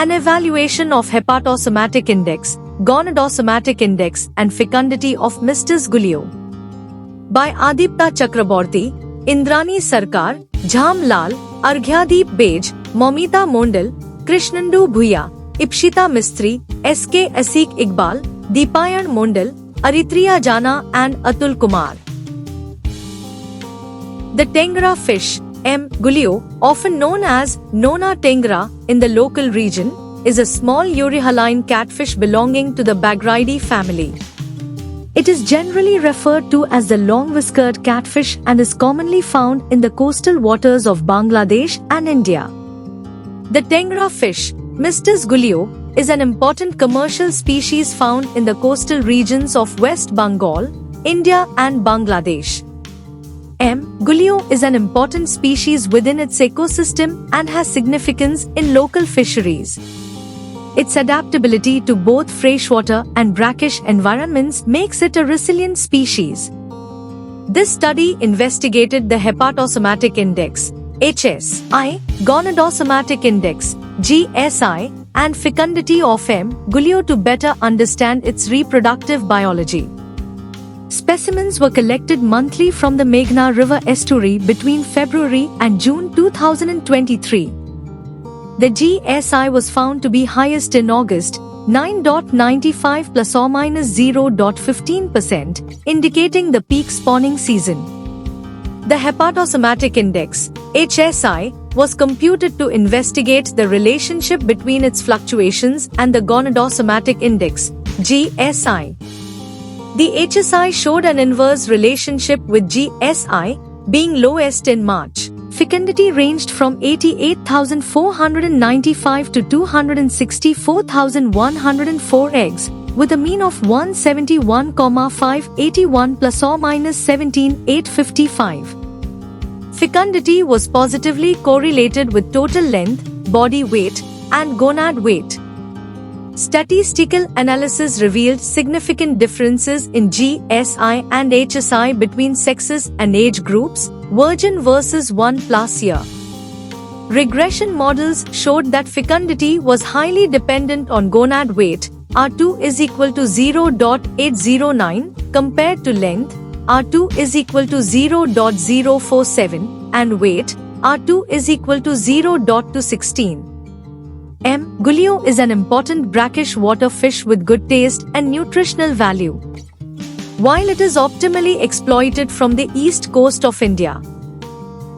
An evaluation of hepatosomatic index, gonadosomatic index and fecundity of Mr. Guliu. By Adipta Chakraborty, Indrani Sarkar, Jham Lal, Arghyadeep Bej, Momita Mondal, Krishnandu Bhuya, Ipshita Mistry, S.K. Asik Iqbal, Deepayan Mondal, Aritriya Jana and Atul Kumar. The Tengra fish, M. Guliu, often known as Nona tengra in the local region, is a small euryhaline catfish belonging to the Bagridae family. It is generally referred to as the long-whiskered catfish and is commonly found in the coastal waters of Bangladesh and India. The Tengra fish, Mr. Guliu, is an important commercial species found in the coastal regions of West Bengal, India and Bangladesh. M. Guliu is an important species within its ecosystem and has significance in local fisheries. Its adaptability to both freshwater and brackish environments makes it a resilient species. This study investigated the hepatosomatic index, HSI, gonadosomatic index, GSI, and fecundity of M. Guliu to better understand its reproductive biology. Specimens were collected monthly from the Meghna River estuary between February and June 2023. The GSI was found to be highest in August, 9.95 plus or minus 0.15%, indicating the peak spawning season. The hepatosomatic index, HSI, was computed to investigate the relationship between its fluctuations and the gonadosomatic index, GSI. The HSI showed an inverse relationship with GSI, being lowest in March. Fecundity ranged from 88,495 to 264,104 eggs, with a mean of 171,581 plus or minus 17,855. Fecundity was positively correlated with total length, body weight, and gonad weight. Statistical analysis revealed significant differences in GSI and HSI between sexes and age groups, virgin versus 1+ year. Regression models showed that fecundity was highly dependent on gonad weight, R2 is equal to 0.809, compared to length, R2 is equal to 0.047, and weight, R2 is equal to 0.216. M. Guliu is an important brackish water fish with good taste and nutritional value. While it is optimally exploited from the east coast of India,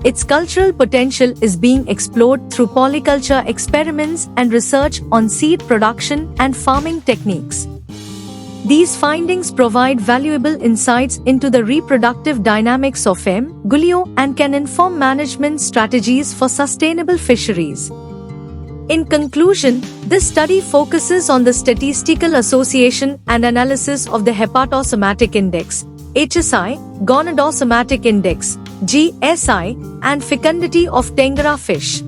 its cultural potential is being explored through polyculture experiments and research on seed production and farming techniques. These findings provide valuable insights into the reproductive dynamics of M. Guliu and can inform management strategies for sustainable fisheries. In conclusion, this study focuses on the statistical association and analysis of the hepatosomatic index, HSI, gonadosomatic index, GSI, and fecundity of Tengra fish.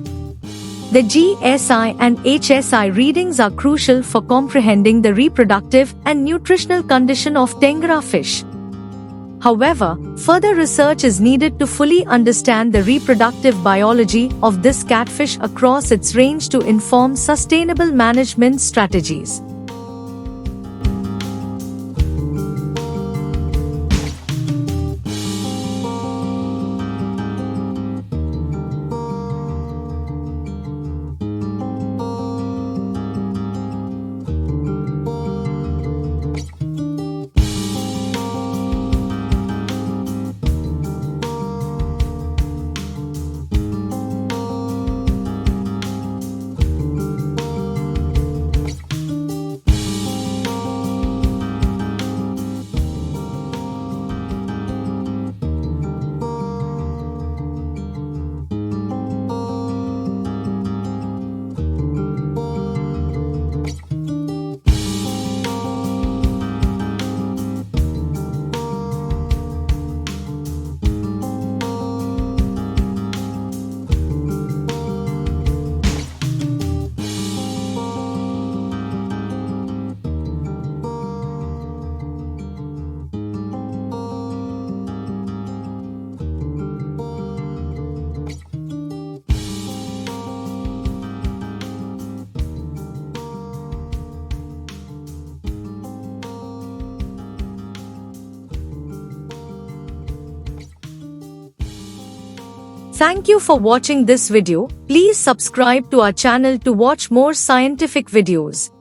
The GSI and HSI readings are crucial for comprehending the reproductive and nutritional condition of Tengra fish. However, further research is needed to fully understand the reproductive biology of this catfish across its range to inform sustainable management strategies. Thank you for watching this video. Please subscribe to our channel to watch more scientific videos.